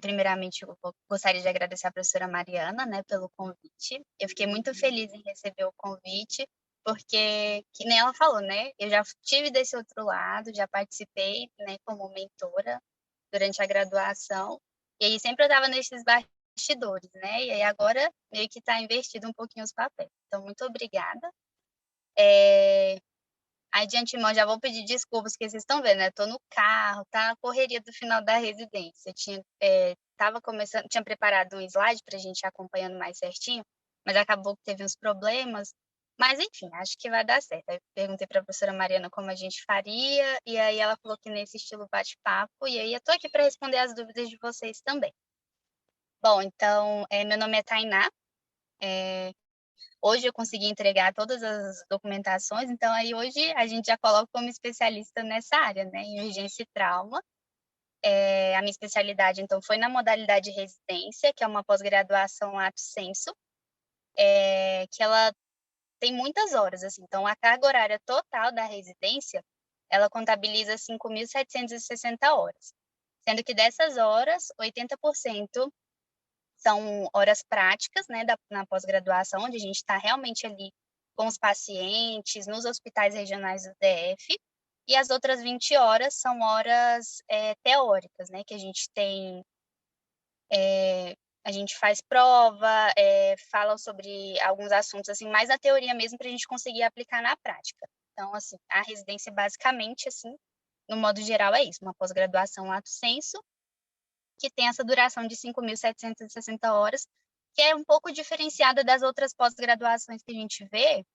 Primeiramente, gostaria de agradecer a professora Mariana, né, pelo convite. Eu fiquei muito feliz em receber o convite, porque, que nem ela falou, né, eu já tive desse outro lado, já participei, né, como mentora durante a graduação, e aí sempre eu estava nesses bastidores, né, e aí agora meio que está invertido um pouquinho os papéis. Então, muito obrigada. Eh, Aí, de antemão, já vou pedir desculpas, porque vocês estão vendo, né, tô no carro, tá a correria do final da residência. Estava começando, tinha preparado um slide para a gente ir acompanhando mais certinho, mas acabou que teve uns problemas. Mas enfim, acho que vai dar certo. Aí eu perguntei para a professora Mariana como a gente faria, e aí ela falou que nesse estilo bate-papo, e aí eu tô aqui para responder as dúvidas de vocês também. Bom, então, meu nome é Tainá, eh hoje eu consegui entregar todas as documentações, então aí hoje a gente já coloca como especialista nessa área, né, em urgência e trauma. A minha especialidade, então, foi na modalidade residência, que é uma pós-graduação lato sensu, que ela tem muitas horas, assim, então a carga horária total da residência, ela contabiliza 5.760 horas, sendo que dessas horas, 80% são horas práticas, né, na pós-graduação, onde a gente está realmente ali com os pacientes, nos hospitais regionais do DF, e as outras 20 horas são horas teóricas, né, que a gente faz prova, fala sobre alguns assuntos, assim, mais na teoria mesmo, para a gente conseguir aplicar na prática. Então, assim, a residência basicamente, assim, no modo geral é isso, uma pós-graduação lato sensu, que tem essa duração de 5.760 horas, que é um pouco diferenciada das outras pós-graduações que a gente vê,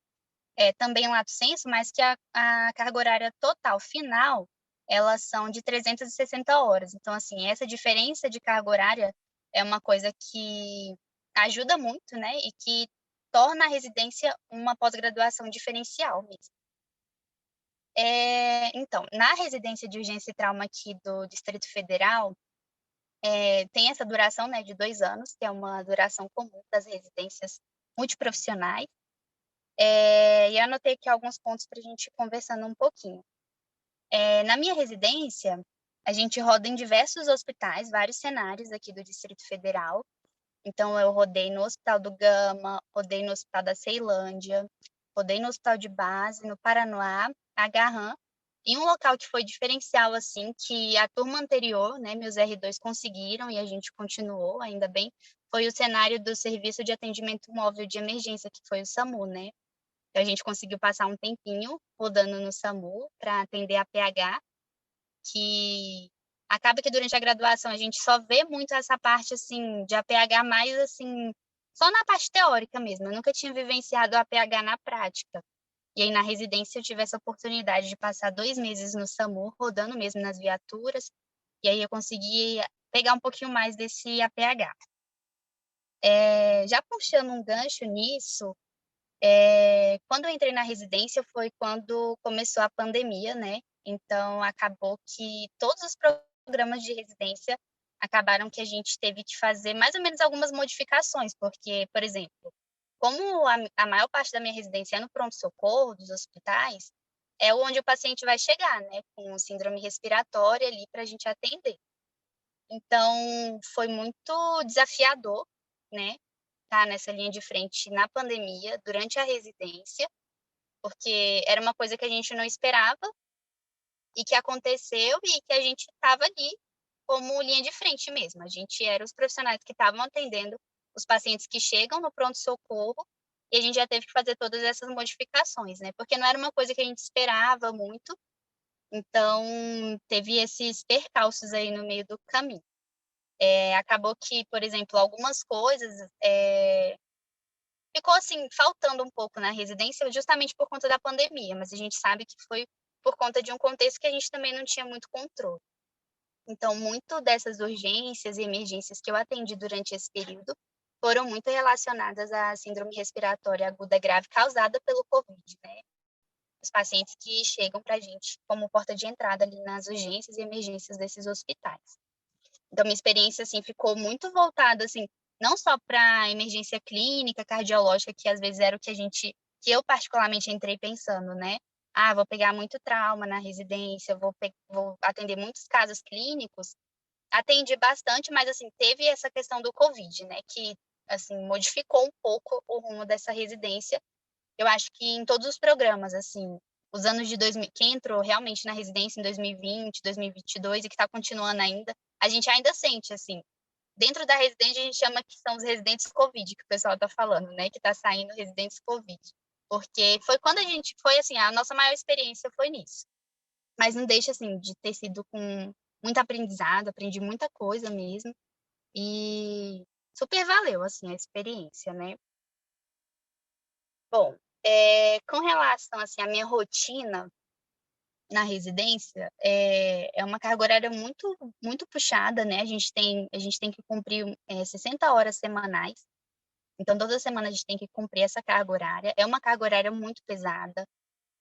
também lato sensu, mas que a carga horária total final, elas são de 360 horas. Então, assim, essa diferença de carga horária é uma coisa que ajuda muito, né, e que torna a residência uma pós-graduação diferencial mesmo. Então, na residência de urgência e trauma aqui do Distrito Federal, tem essa duração, né, de 2 anos, que é uma duração comum das residências multiprofissionais. E eu anotei aqui alguns pontos para a gente ir conversando um pouquinho. Na minha residência, a gente roda em diversos hospitais, vários cenários aqui do Distrito Federal. Então eu rodei no Hospital do Gama, rodei no Hospital da Ceilândia, rodei no Hospital de Base, no Paranoá, Agarram, e um local que foi diferencial, assim, que a turma anterior, né, meus R2 conseguiram e a gente continuou, ainda bem, foi o cenário do Serviço de Atendimento Móvel de Emergência, que foi o SAMU, né. Então a gente conseguiu passar um tempinho rodando no SAMU para atender a PH, que acaba que durante a graduação a gente só vê muito essa parte, assim, de APH mais, assim, só na parte teórica mesmo, eu nunca tinha vivenciado o APH na prática. E aí na residência eu tive essa oportunidade de passar 2 meses no SAMU, rodando mesmo nas viaturas, e aí eu consegui pegar um pouquinho mais desse APH. Já puxando um gancho nisso, quando eu entrei na residência foi quando começou a pandemia, né, então acabou que todos os programas de residência acabaram que a gente teve que fazer mais ou menos algumas modificações, porque, por exemplo, como a maior parte da minha residência é no pronto-socorro dos hospitais, é onde o paciente vai chegar, né, com síndrome respiratória ali para a gente atender. Então, foi muito desafiador, né, estar nessa linha de frente na pandemia, durante a residência, porque era uma coisa que a gente não esperava e que aconteceu e que a gente estava ali como linha de frente mesmo. A gente era os profissionais que estavam atendendo os pacientes que chegam no pronto-socorro e a gente já teve que fazer todas essas modificações, né, porque não era uma coisa que a gente esperava muito, então teve esses percalços aí no meio do caminho. Acabou que, por exemplo, algumas coisas, ficou, assim, faltando um pouco na residência justamente por conta da pandemia, mas a gente sabe que foi por conta de um contexto que a gente também não tinha muito controle. Então, muito dessas urgências e emergências que eu atendi durante esse período foram muito relacionadas à síndrome respiratória aguda grave causada pelo Covid, né. Os pacientes que chegam para a gente como porta de entrada ali nas urgências e emergências desses hospitais. Então minha experiência, assim, ficou muito voltada, assim, não só para emergência clínica, cardiológica, que às vezes era o que eu particularmente entrei pensando, né: "Ah, vou pegar muito trauma na residência, vou atender muitos casos clínicos", atendi bastante, mas, assim, teve essa questão do Covid, né, que, assim, modificou um pouco o rumo dessa residência. Eu acho que em todos os programas, assim, os anos de 2000 quem entrou realmente na residência em 2020, 2022 e que está continuando ainda, a gente ainda sente, assim, dentro da residência a gente chama que são os residentes Covid, que o pessoal está falando, né, que está saindo residentes Covid. Porque foi quando a gente foi, assim, a nossa maior experiência foi nisso. Mas não deixa, assim, de ter sido com muito aprendizado, aprendi muita coisa mesmo, e super valeu, assim, a experiência, né. Bom, com relação, assim, à minha rotina na residência, é uma carga horária muito puxada, né, a gente tem que cumprir, 60 horas semanais, então toda semana a gente tem que cumprir essa carga horária, é uma carga horária muito pesada,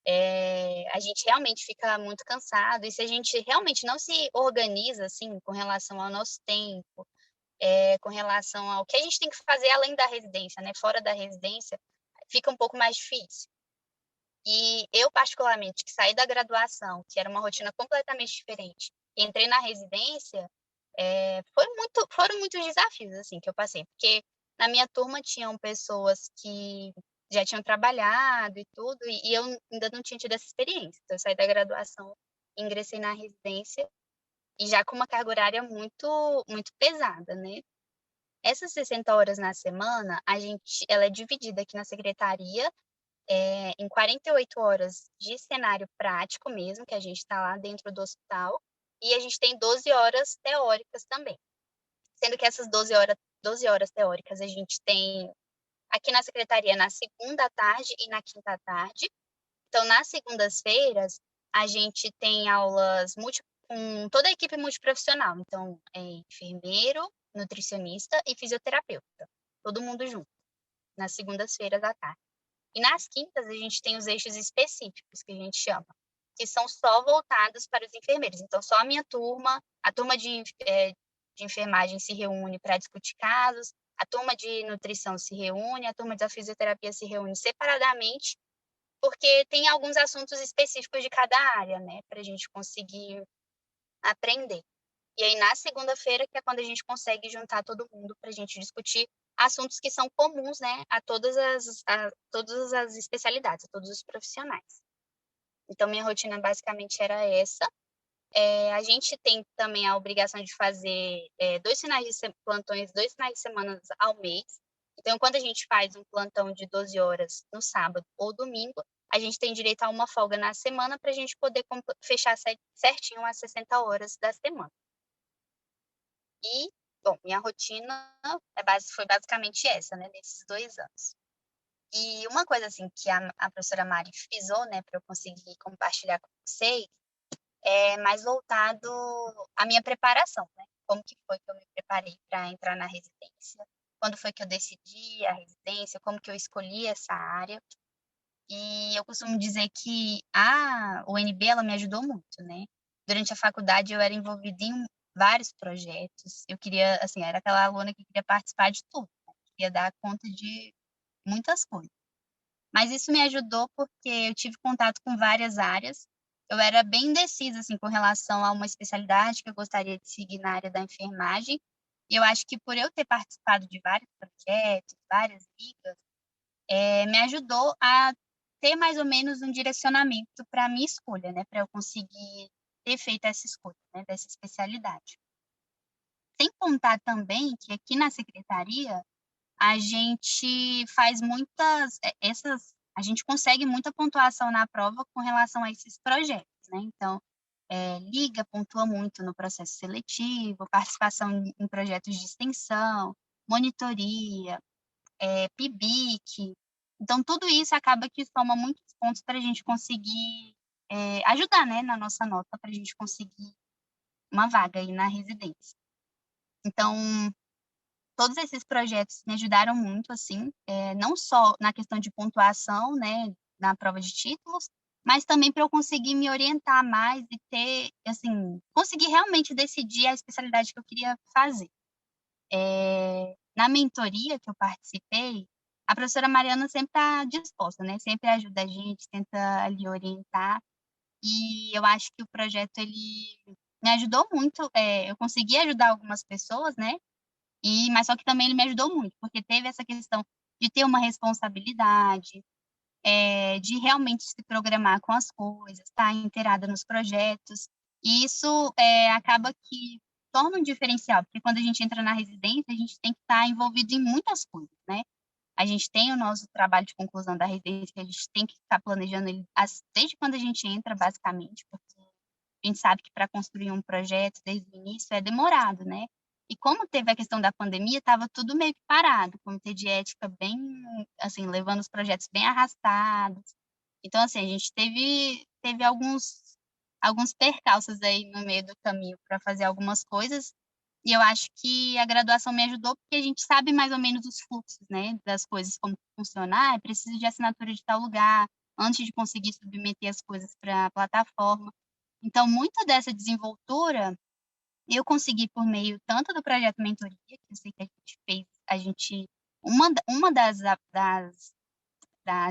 a gente realmente fica muito cansado, e se a gente realmente não se organiza, assim, com relação ao nosso tempo, com relação ao que a gente tem que fazer além da residência, né, fora da residência, fica um pouco mais difícil. E eu particularmente, que saí da graduação, que era uma rotina completamente diferente, e entrei na residência, foram muitos desafios, assim, que eu passei, porque na minha turma tinham pessoas que já tinham trabalhado e tudo, e eu ainda não tinha tido essa experiência. Então eu saí da graduação, ingressei na residência, e já com uma carga horária muito pesada, né. Essas 60 horas na semana, ela é dividida aqui na secretaria, em 48 horas de cenário prático mesmo, que a gente está lá dentro do hospital, e a gente tem 12 horas teóricas também. Sendo que essas 12 horas teóricas a gente tem aqui na secretaria na segunda à tarde e na quinta à tarde. Então, nas segundas-feiras, a gente tem aulas com toda a equipe multiprofissional. Então, é enfermeiro, nutricionista e fisioterapeuta, todo mundo junto, nas segundas-feiras à tarde. E nas quintas, a gente tem os eixos específicos, que a gente chama, que são só voltados para os enfermeiros. Então, só a minha turma, a turma de enfermagem se reúne para discutir casos, a turma de nutrição se reúne, a turma da fisioterapia se reúne separadamente, porque tem alguns assuntos específicos de cada área, né, para a gente conseguir aprender. E aí, na segunda-feira, que é quando a gente consegue juntar todo mundo para a gente discutir assuntos que são comuns, né, a todas as especialidades, a todos os profissionais. Então, minha rotina basicamente era essa. A gente tem também a obrigação de fazer, 2 finais de plantões, 2 finais de semana ao mês. Então, quando a gente faz um plantão de 12 horas no sábado ou domingo, a gente tem direito a uma folga na semana para a gente poder fechar certinho as 60 horas da semana. E, bom, minha rotina foi basicamente essa, né, nesses 2 anos. E uma coisa, assim, que a professora Mari frisou, né, para eu conseguir compartilhar com vocês, é mais voltado à minha preparação, né, como que foi que eu me preparei para entrar na residência, quando foi que eu decidi a residência, como que eu escolhi essa área. E eu costumo dizer que a UNB, ela me ajudou muito, né. Durante a faculdade eu era envolvida em vários projetos, eu queria, assim, era aquela aluna que queria participar de tudo, né, queria dar conta de muitas coisas. Mas isso me ajudou porque eu tive contato com várias áreas, eu era bem indecisa, assim, com relação a uma especialidade que eu gostaria de seguir na área da enfermagem, e eu acho que por eu ter participado de vários projetos, várias ligas, me ajudou a ter mais ou menos um direcionamento para a minha escolha, né, para eu conseguir ter feito essa escolha, né, dessa especialidade. Sem contar também que aqui na secretaria, a gente faz a gente consegue muita pontuação na prova com relação a esses projetos, né, então, Liga pontua muito no processo seletivo, participação em projetos de extensão, monitoria, PIBIC. Então tudo isso acaba que soma muitos pontos para a gente conseguir, ajudar, né, na nossa nota para a gente conseguir uma vaga aí na residência. Então, todos esses projetos me ajudaram muito, assim, não só na questão de pontuação, né, na prova de títulos, mas também para eu conseguir me orientar mais e ter, assim, conseguir realmente decidir a especialidade que eu queria fazer. Na mentoria que eu participei, a professora Mariana sempre está disposta, né, sempre ajuda a gente, tenta ali orientar, e eu acho que o projeto ele me ajudou muito, eu consegui ajudar algumas pessoas, né, mas só que também ele me ajudou muito, porque teve essa questão de ter uma responsabilidade, de realmente se programar com as coisas, estar inteirada nos projetos, e isso, acaba que torna um diferencial, porque quando a gente entra na residência, a gente tem que estar envolvido em muitas coisas, né. A gente tem o nosso trabalho de conclusão da residência, que a gente tem que ficar planejando ele desde quando a gente entra, basicamente, porque a gente sabe que para construir um projeto desde o início é demorado, né. E como teve a questão da pandemia, estava tudo meio que parado, o comitê de ética bem, assim, levando os projetos bem arrastados. Então, assim, a gente teve alguns percalços aí no meio do caminho para fazer algumas coisas, e eu acho que a graduação me ajudou, porque a gente sabe mais ou menos os fluxos, né, das coisas, como funcionar, preciso de assinatura de tal lugar, antes de conseguir submeter as coisas para a plataforma. Então, muito dessa desenvoltura, eu consegui por meio tanto do projeto mentoria, que eu sei que a gente uma das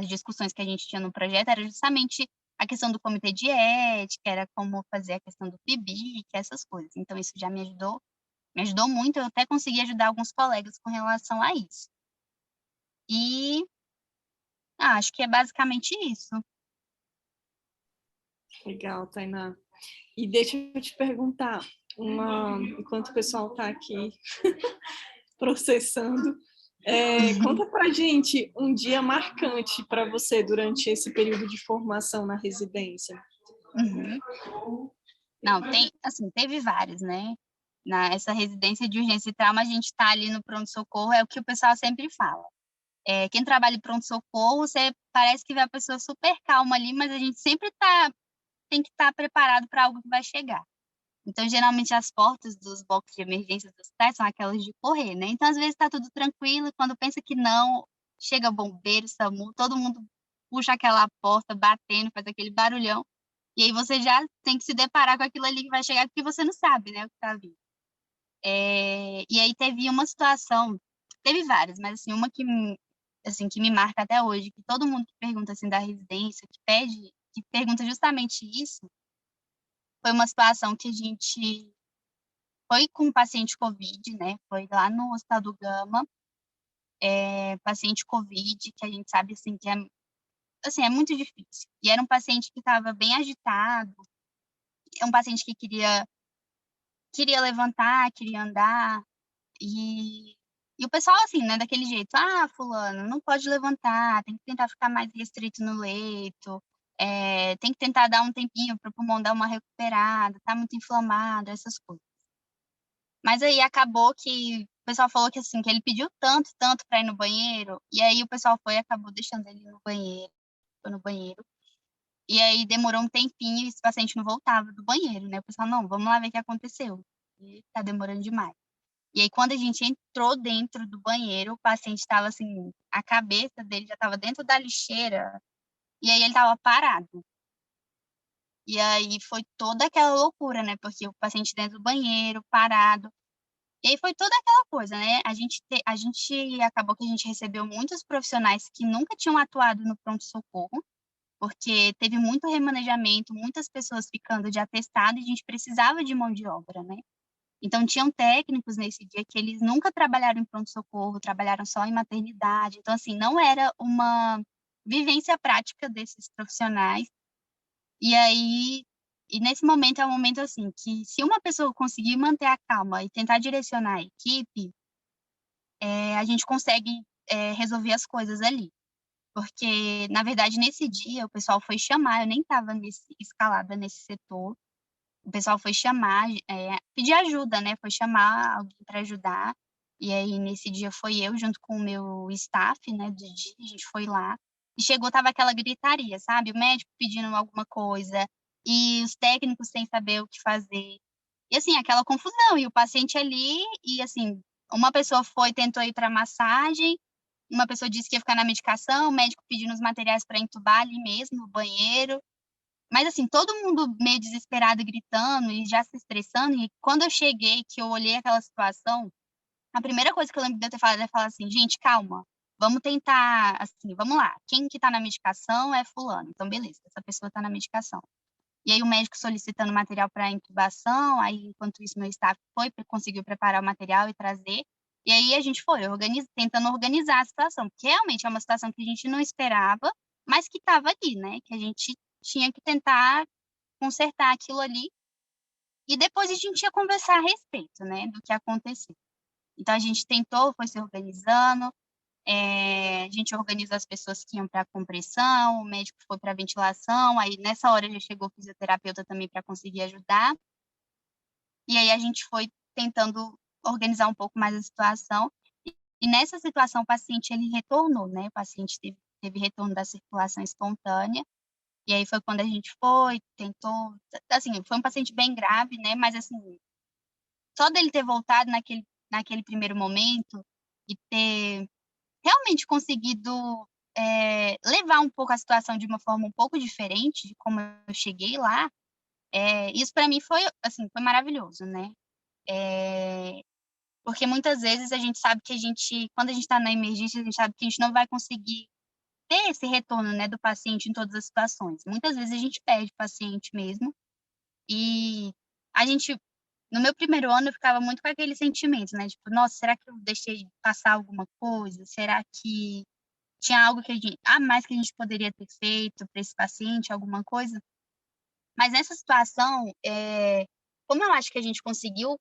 discussões que a gente tinha no projeto era justamente a questão do comitê de ética, era como fazer a questão do PIBIC, essas coisas. Então isso já me ajudou muito, eu até consegui ajudar alguns colegas com relação a isso. E, acho que é basicamente isso. Legal, Tainá. E deixa eu te perguntar, enquanto o pessoal está aqui processando, conta pra gente um dia marcante para você durante esse período de formação na residência. Uhum. Não, assim, teve vários, né. Essa residência de urgência e trauma, a gente está ali no pronto-socorro, é o que o pessoal sempre fala. Quem trabalha em pronto-socorro, você parece que vê a pessoa super calma ali, mas a gente sempre tem que estar preparado para algo que vai chegar. Então, geralmente, as portas dos boxes de emergência dos hospitais são aquelas de correr, né. Então, às vezes, está tudo tranquilo e quando pensa que não, chega bombeiro, SAMU, todo mundo puxa aquela porta batendo, faz aquele barulhão, e aí você já tem que se deparar com aquilo ali que vai chegar, porque você não sabe, né, o que tá vindo. E aí teve uma situação, teve várias, mas, assim, uma que me marca até hoje, que todo mundo que pergunta, assim, da residência, que pergunta justamente isso, foi uma situação que a gente foi com um paciente covid, né, foi lá no Hospital do Gama, paciente covid, que a gente sabe, assim, que assim, é muito difícil. E era um paciente que estava bem agitado, é um paciente que queria levantar, queria andar, e o pessoal, assim, né, daquele jeito: "Ah, fulano, não pode levantar, tem que tentar ficar mais restrito no leito, tem que tentar dar um tempinho para o pulmão dar uma recuperada, tá muito inflamado", essas coisas. Mas aí acabou que o pessoal falou que, assim, que ele pediu tanto, tanto pra ir no banheiro, e aí o pessoal foi e acabou deixando ele no banheiro, foi no banheiro, e aí demorou um tempinho e esse paciente não voltava do banheiro, né, o pessoal: "Não, vamos lá ver o que aconteceu, e tá demorando demais". E aí quando a gente entrou dentro do banheiro, o paciente estava, assim, a cabeça dele já estava dentro da lixeira, e aí ele estava parado. E aí foi toda aquela loucura, né, porque o paciente dentro do banheiro, parado. E aí foi toda aquela coisa, né, a gente acabou que a gente recebeu muitos profissionais que nunca tinham atuado no pronto-socorro, porque teve muito remanejamento, muitas pessoas ficando de atestado e a gente precisava de mão de obra, né. Então tinham técnicos nesse dia que eles nunca trabalharam em pronto-socorro, trabalharam só em maternidade, então assim, não era uma vivência prática desses profissionais. E aí nesse momento é um momento, assim, que se uma pessoa conseguir manter a calma e tentar direcionar a equipe, a gente consegue, resolver as coisas ali. Porque, na verdade, nesse dia o pessoal foi chamar, eu nem estava escalada nesse setor, o pessoal foi chamar, pedir ajuda, né, foi chamar alguém para ajudar, e aí nesse dia foi eu junto com o meu staff, né, de dia, a gente foi lá, e chegou, estava aquela gritaria, sabe, o médico pedindo alguma coisa, e os técnicos sem saber o que fazer, e assim, aquela confusão, e o paciente ali, e assim, uma pessoa tentou ir para massagem, uma pessoa disse que ia ficar na medicação, o médico pedindo os materiais para entubar ali mesmo, no banheiro, mas assim, todo mundo meio desesperado, gritando e já se estressando, e quando eu cheguei, que eu olhei aquela situação, a primeira coisa que eu lembro de eu ter falado é falar assim: "Gente, calma, vamos tentar, assim, vamos lá, quem que tá na medicação é fulano, então beleza, essa pessoa tá na medicação. E aí o médico solicitando material para intubação, aí enquanto isso meu staff conseguiu preparar o material e trazer. E aí a gente foi tentando organizar a situação, porque realmente é uma situação que a gente não esperava, mas que estava ali, né? Que a gente tinha que tentar consertar aquilo ali. E depois a gente ia conversar a respeito, né, do que aconteceu. Então a gente tentou, foi se organizando, a gente organizou as pessoas que iam para a compressão, o médico foi para a ventilação, aí nessa hora já chegou o fisioterapeuta também para conseguir ajudar. E aí a gente foi tentando organizar um pouco mais a situação. E nessa situação o paciente ele retornou, né? O paciente teve retorno da circulação espontânea. E aí foi quando a gente foi, tentou, assim, foi um paciente bem grave, né? Mas assim, só dele ter voltado naquele primeiro momento e ter realmente conseguido levar um pouco a situação de uma forma um pouco diferente de como eu cheguei lá, isso para mim foi, assim, foi maravilhoso, né? Porque muitas vezes a gente sabe que quando a gente está na emergência, a gente sabe que a gente não vai conseguir ter esse retorno, né, do paciente em todas as situações. Muitas vezes a gente perde o paciente mesmo e a gente, no meu primeiro ano, eu ficava muito com aquele sentimento, né? Tipo, nossa, será que eu deixei passar alguma coisa? Será que tinha algo a mais que a gente poderia ter feito para esse paciente, alguma coisa? Mas nessa situação, como eu acho que a gente conseguiu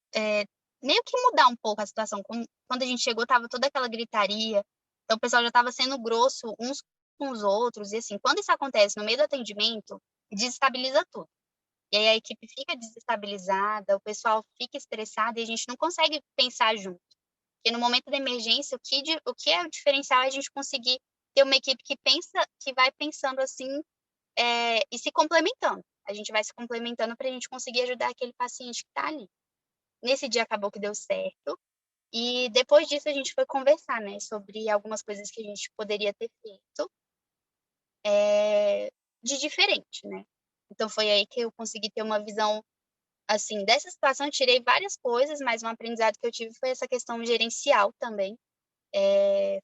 meio que mudar um pouco a situação, quando a gente chegou, tava toda aquela gritaria, então o pessoal já estava sendo grosso uns com os outros, e assim, quando isso acontece no meio do atendimento, desestabiliza tudo. E aí a equipe fica desestabilizada, o pessoal fica estressado e a gente não consegue pensar junto. Porque no momento da emergência, o que é o diferencial é a gente conseguir ter uma equipe que pensa, que vai pensando assim, e se complementando. A gente vai se complementando para a gente conseguir ajudar aquele paciente que está ali. Nesse dia acabou que deu certo. E depois disso a gente foi conversar, né, sobre algumas coisas que a gente poderia ter feito de diferente, né? Então foi aí que eu consegui ter uma visão assim, dessa situação eu tirei várias coisas, mas um aprendizado que eu tive foi essa questão gerencial também.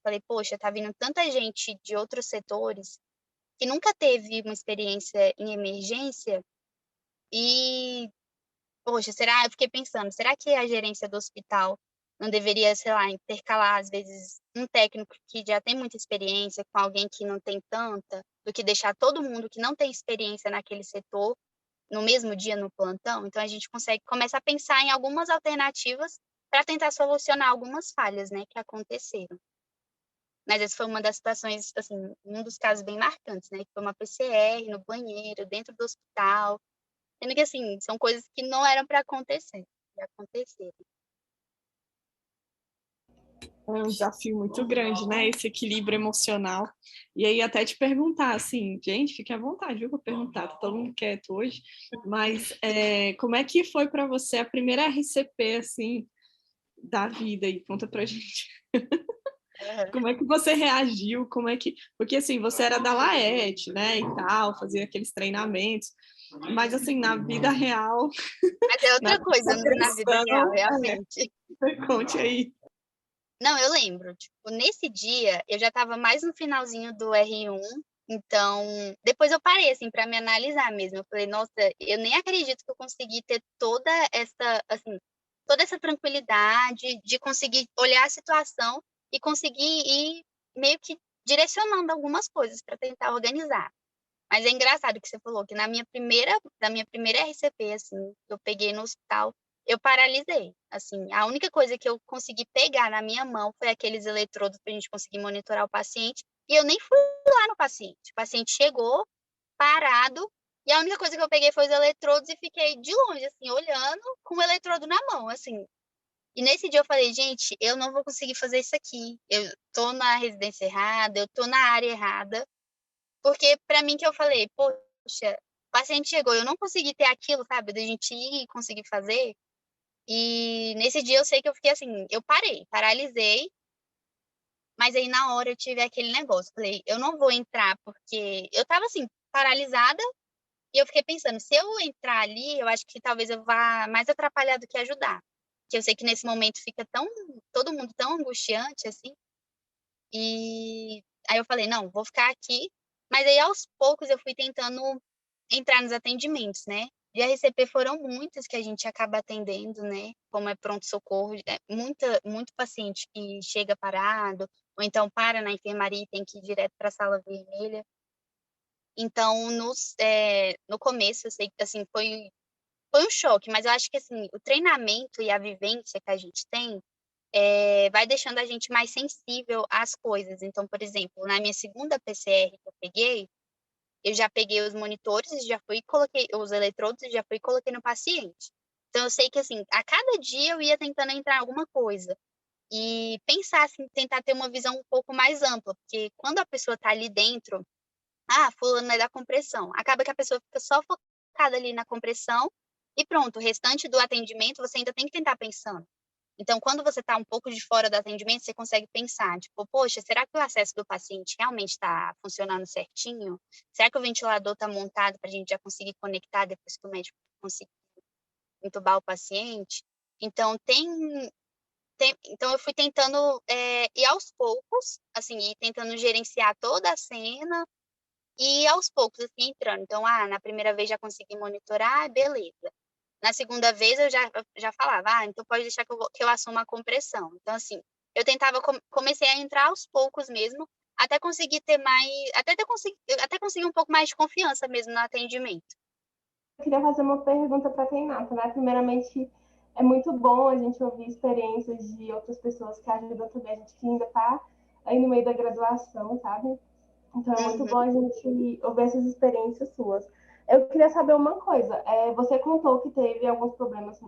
Falei, poxa, tá vindo tanta gente de outros setores que nunca teve uma experiência em emergência e, poxa, eu fiquei pensando, será que a gerência do hospital não deveria, sei lá, intercalar, às vezes, um técnico que já tem muita experiência com alguém que não tem tanta, do que deixar todo mundo que não tem experiência naquele setor no mesmo dia no plantão? Então, a gente consegue começar a pensar em algumas alternativas para tentar solucionar algumas falhas, né, que aconteceram. Mas essa foi uma das situações, assim, um dos casos bem marcantes, né, que foi uma PCR no banheiro, dentro do hospital, sendo que, assim, são coisas que não eram para acontecer, e aconteceram. É um desafio muito grande, né? Esse equilíbrio emocional. E aí, até te perguntar, assim, gente, fique à vontade, viu, para perguntar, tá todo mundo quieto hoje, mas como é que foi para você a primeira RCP, assim, da vida aí? Conta pra gente. Como é que você reagiu? Como é que... Porque, assim, você era da Laerte, né, e tal, fazia aqueles treinamentos, mas, assim, na vida real... Mas é Na outra coisa, né, na vida real, realmente. Conte aí. Não, eu lembro, tipo, nesse dia, eu já estava mais no finalzinho do R1, então, depois eu parei, assim, para me analisar mesmo. Eu falei, nossa, eu nem acredito que eu consegui ter toda essa, assim, toda essa tranquilidade de conseguir olhar a situação e conseguir ir meio que direcionando algumas coisas para tentar organizar. Mas é engraçado que você falou que da minha primeira RCP, assim, que eu peguei no hospital, eu paralisei. Assim, a única coisa que eu consegui pegar na minha mão foi aqueles eletrodos para a gente conseguir monitorar o paciente. E eu nem fui lá no paciente. O paciente chegou, parado, e a única coisa que eu peguei foi os eletrodos e fiquei de longe, assim, olhando com o eletrodo na mão, assim. E nesse dia eu falei, gente, eu não vou conseguir fazer isso aqui. Eu tô na residência errada, eu tô na área errada. Porque para mim que eu falei, poxa, o paciente chegou, eu não consegui ter aquilo, sabe, da gente ir e conseguir fazer. E nesse dia eu sei que eu fiquei assim, eu paralisei, mas aí na hora eu tive aquele negócio, falei, eu não vou entrar porque eu tava assim, paralisada, e eu fiquei pensando, se eu entrar ali, eu acho que talvez eu vá mais atrapalhar do que ajudar. Porque eu sei que nesse momento fica todo mundo tão angustiante assim. E aí eu falei, não, vou ficar aqui. Mas aí aos poucos eu fui tentando entrar nos atendimentos, né. De RCP foram muitas que a gente acaba atendendo, né, como é pronto-socorro, muito paciente que chega parado, ou então para na enfermaria e tem que ir direto para a sala vermelha. Então no começo eu sei que, assim, foi um choque, mas eu acho que, assim, o treinamento e a vivência que a gente tem, vai deixando a gente mais sensível às coisas. Então, por exemplo, na minha segunda PCR que eu já peguei os monitores e já fui e coloquei os eletrodos e já fui e coloquei no paciente. Então eu sei que, assim, a cada dia eu ia tentando entrar em alguma coisa. E pensar, assim, tentar ter uma visão um pouco mais ampla, porque quando a pessoa está ali dentro, fulano é da compressão, acaba que a pessoa fica só focada ali na compressão e pronto, o restante do atendimento você ainda tem que tentar pensando. Então, quando você está um pouco de fora do atendimento, você consegue pensar, tipo: "Poxa, será que o acesso do paciente realmente está funcionando certinho? Será que o ventilador está montado para a gente já conseguir conectar depois que o médico conseguir entubar o paciente?". Então então eu fui tentando, ir aos poucos, assim, ir tentando gerenciar toda a cena e aos poucos, assim, entrando. Então, na primeira vez já consegui monitorar, beleza. Na segunda vez eu já falava: então pode deixar que eu assuma a compressão". Então, assim, eu tentava comecei a entrar aos poucos mesmo, até conseguir ter mais até conseguir um pouco mais de confiança mesmo no atendimento. Eu queria fazer uma pergunta para a Renata, né? Primeiramente, é muito bom a gente ouvir experiências de outras pessoas que ajudam também a gente que ainda está aí no meio da graduação, sabe? Então é muito bom Uhum, a gente ouvir essas experiências suas. Eu queria saber uma coisa. Você contou que teve alguns problemas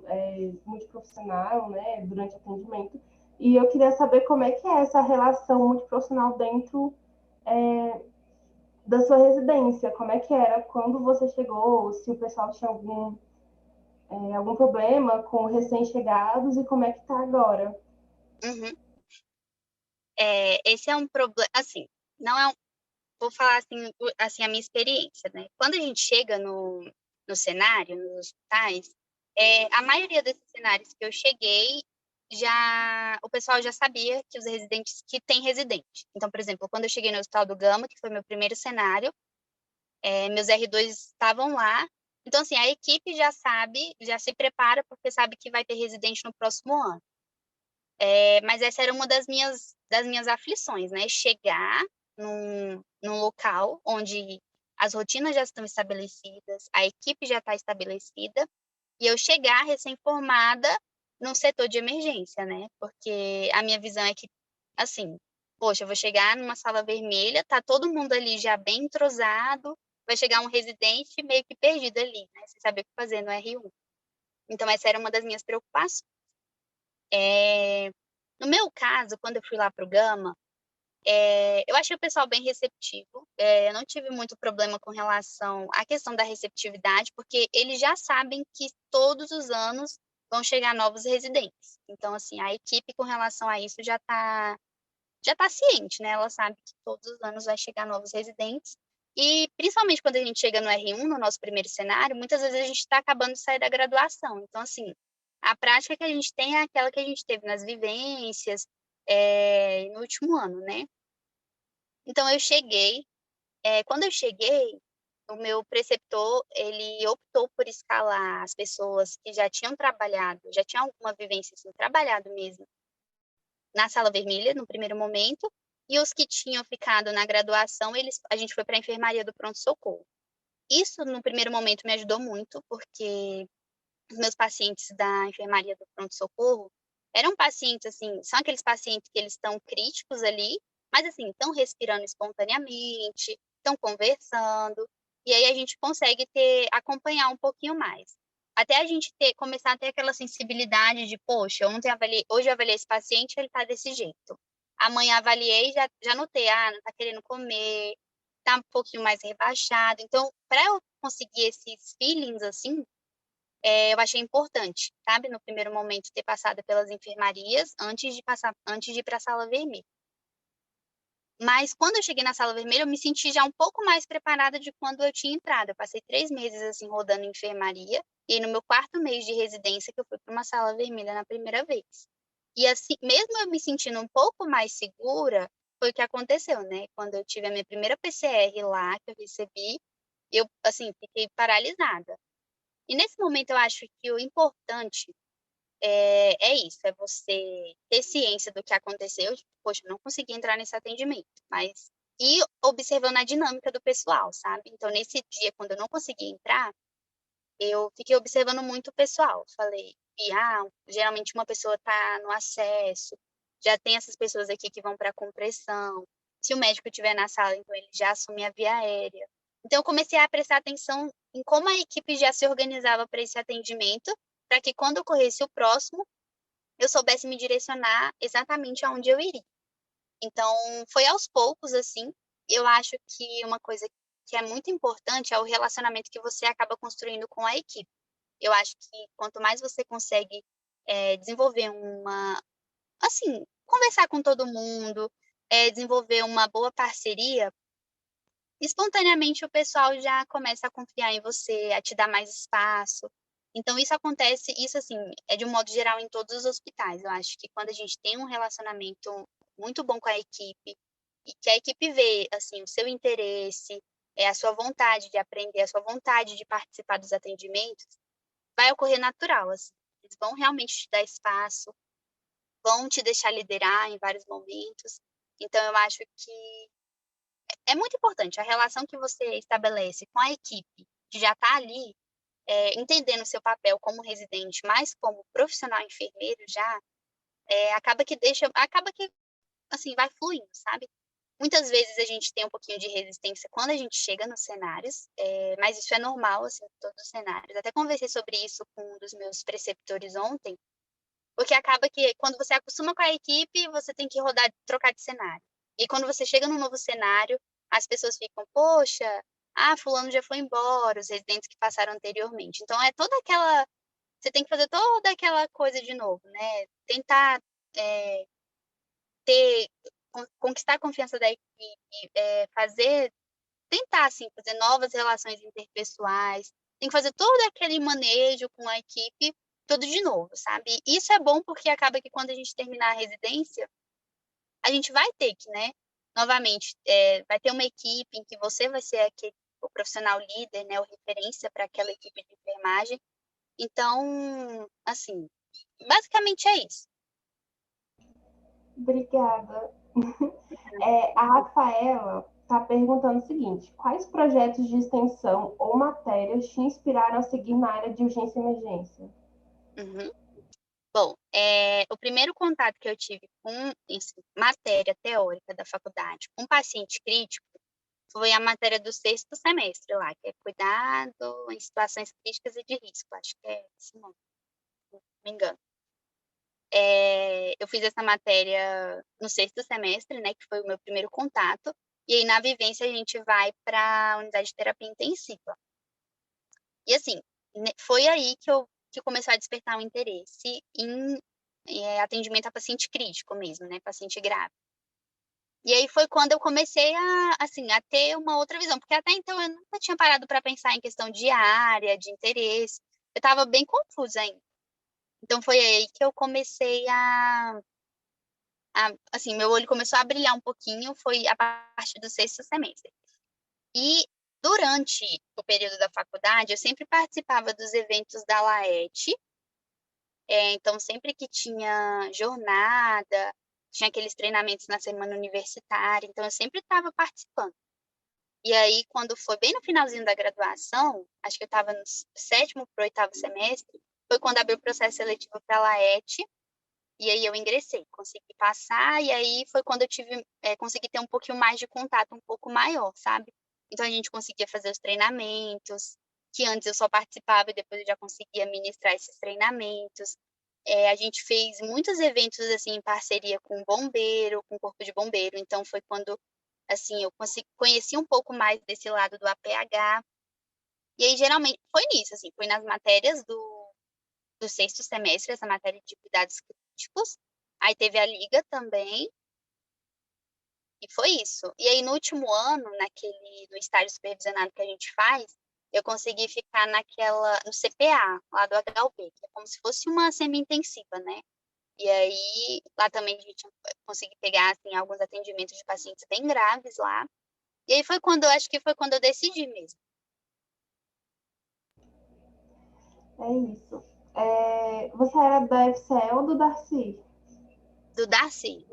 multiprofissional, né, durante o atendimento. E eu queria saber como é que é essa relação multiprofissional dentro da sua residência. Como é que era quando você chegou, se o pessoal tinha algum problema com recém-chegados e como é que tá agora. uhum. Esse é um problema, assim, não é um vou falar assim a minha experiência, né. Quando a gente chega no cenário, nos hospitais, a maioria desses cenários que eu cheguei, o pessoal já sabia que os residentes que tem residente. Então, por exemplo, quando eu cheguei no Hospital do Gama, que foi meu primeiro cenário, meus R2 estavam lá, então, assim, a equipe já sabe, já se prepara, porque sabe que vai ter residente no próximo ano. Mas essa era uma das minhas aflições, né, chegar num local onde as rotinas já estão estabelecidas, a equipe já está estabelecida, e eu chegar recém-formada num setor de emergência, né, porque a minha visão é que, assim, poxa, eu vou chegar numa sala vermelha, tá todo mundo ali já bem entrosado, vai chegar um residente meio que perdido ali, né, sem saber o que fazer no R1. Então essa era uma das minhas preocupações. Eh, no meu caso, quando eu fui lá para o Gama, eu achei o pessoal bem receptivo, eu não tive muito problema com relação à questão da receptividade, porque eles já sabem que todos os anos vão chegar novos residentes. Então, assim, a equipe com relação a isso já tá ciente, né, ela sabe que todos os anos vai chegar novos residentes, e principalmente quando a gente chega no R1, no nosso primeiro cenário, muitas vezes a gente está acabando de sair da graduação. Então, assim, a prática que a gente tem é aquela que a gente teve nas vivências, no último ano, né. Então quando eu cheguei, o meu preceptor, ele optou por escalar as pessoas que já tinham alguma vivência, assim, trabalhado mesmo na sala vermelha, no primeiro momento, e os que tinham ficado na graduação, a gente foi para a enfermaria do pronto-socorro. Isso, no primeiro momento, me ajudou muito, porque os meus pacientes da enfermaria do pronto-socorro eram pacientes, assim, são aqueles pacientes que eles estão críticos ali, mas, assim, estão respirando espontaneamente, estão conversando, e aí a gente consegue acompanhar um pouquinho mais. Até a gente começar a ter aquela sensibilidade de: "Poxa, hoje eu avaliei esse paciente, ele está desse jeito. Amanhã avaliei, já notei, não está querendo comer, está um pouquinho mais rebaixado". Então, para eu conseguir esses feelings, assim, eu achei importante, sabe, no primeiro momento ter passado pelas enfermarias antes de ir para a sala vermelha. Mas quando eu cheguei na sala vermelha, eu me senti já um pouco mais preparada de quando eu tinha entrado. Eu passei 3 meses, assim, rodando em enfermaria, e aí no meu 4º mês de residência que eu fui para uma sala vermelha na primeira vez. E assim, mesmo eu me sentindo um pouco mais segura, foi o que aconteceu, né, quando eu tive a minha primeira PCR lá, que eu recebi, eu, assim, fiquei paralisada. E nesse momento eu acho que o importante é isso, é você ter ciência do que aconteceu, tipo, poxa, eu não consegui entrar nesse atendimento, mas e observando a dinâmica do pessoal, sabe? Então, nesse dia, quando eu não consegui entrar, eu fiquei observando muito o pessoal. Falei, geralmente uma pessoa está no acesso, já tem essas pessoas aqui que vão para compressão. Se o médico estiver na sala, então ele já assume a via aérea. Então, eu comecei a prestar atenção em como a equipe já se organizava para esse atendimento, para que quando ocorresse o próximo, eu soubesse me direcionar exatamente aonde eu iria. Então, foi aos poucos, assim. Eu acho que uma coisa que é muito importante é o relacionamento que você acaba construindo com a equipe. Eu acho que quanto mais você consegue desenvolver assim, conversar com todo mundo, desenvolver uma boa parceria, espontaneamente o pessoal já começa a confiar em você, a te dar mais espaço. Então, isso acontece, isso assim, é de um modo geral em todos os hospitais. Eu acho que quando a gente tem um relacionamento muito bom com a equipe, e que a equipe vê, assim, o seu interesse, a sua vontade de aprender, a sua vontade de participar dos atendimentos, vai ocorrer natural, assim. Eles vão realmente te dar espaço, vão te deixar liderar em vários momentos. Então, eu acho que é muito importante a relação que você estabelece com a equipe que já está ali, entendendo o seu papel como residente, mas como profissional enfermeiro já, acaba que, assim, vai fluindo, sabe? Muitas vezes a gente tem um pouquinho de resistência quando a gente chega nos cenários, mas isso é normal, assim, em todos os cenários. Até conversei sobre isso com um dos meus preceptores ontem, porque acaba que quando você acostuma com a equipe, você tem que rodar, trocar de cenário. E quando você chega num novo cenário, as pessoas ficam, poxa, fulano já foi embora, os residentes que passaram anteriormente. Então é toda aquela, você tem que fazer toda aquela coisa de novo, né? Tentar ter, conquistar a confiança da equipe, tentar, assim, fazer novas relações interpessoais, tem que fazer todo aquele manejo com a equipe, tudo de novo, sabe? Isso é bom porque acaba que quando a gente terminar a residência, a gente vai ter que, né, novamente, vai ter uma equipe em que você vai ser o profissional líder, né, o referência para aquela equipe de enfermagem. Então, assim, basicamente é isso. Obrigada. A Rafaela está perguntando o seguinte: quais projetos de extensão ou matérias te inspiraram a seguir na área de urgência e emergência? Uhum. Bom, o primeiro contato que eu tive com matéria teórica da faculdade com paciente crítico foi a matéria do sexto semestre lá, que é cuidado em situações críticas e de risco, acho que é esse nome, se não me engano. Eu fiz essa matéria no sexto semestre, né, que foi o meu primeiro contato, e aí na vivência a gente vai para a unidade de terapia intensiva. E assim, foi aí que começou a despertar um interesse em atendimento a paciente crítico mesmo, né, paciente grave. E aí foi quando eu comecei assim, a ter uma outra visão, porque até então eu nunca tinha parado para pensar em questão de área, de interesse. Eu estava bem confusa ainda. Então foi aí que eu comecei assim, meu olho começou a brilhar um pouquinho, foi a partir do sexto semestre. E durante o período da faculdade, eu sempre participava dos eventos da LAET. Então, sempre que tinha jornada, tinha aqueles treinamentos na semana universitária, então eu sempre estava participando. E aí, quando foi bem no finalzinho da graduação, acho que eu estava no sétimo para o oitavo semestre, foi quando abriu o processo seletivo para a LAET, e aí eu ingressei, consegui passar, e aí foi quando eu consegui ter um pouquinho mais de contato, um pouco maior, sabe? Então a gente conseguia fazer os treinamentos, que antes eu só participava e depois eu já conseguia ministrar esses treinamentos. A gente fez muitos eventos assim em parceria com o bombeiro, com o corpo de bombeiro, então foi quando assim eu conheci um pouco mais desse lado do APH. E aí geralmente foi nisso, assim, foi nas matérias do sexto semestre, essa matéria de cuidados críticos. Aí teve a liga também, e foi isso. E aí no último ano, no estágio supervisionado que a gente faz, eu consegui ficar no CPA, lá do HUB, que é como se fosse uma semi-intensiva, né? E aí, lá também a gente conseguiu pegar, assim, alguns atendimentos de pacientes bem graves lá. E aí acho que foi quando eu decidi mesmo. É isso. Você era da FCE ou do Darcy? Do Darcy.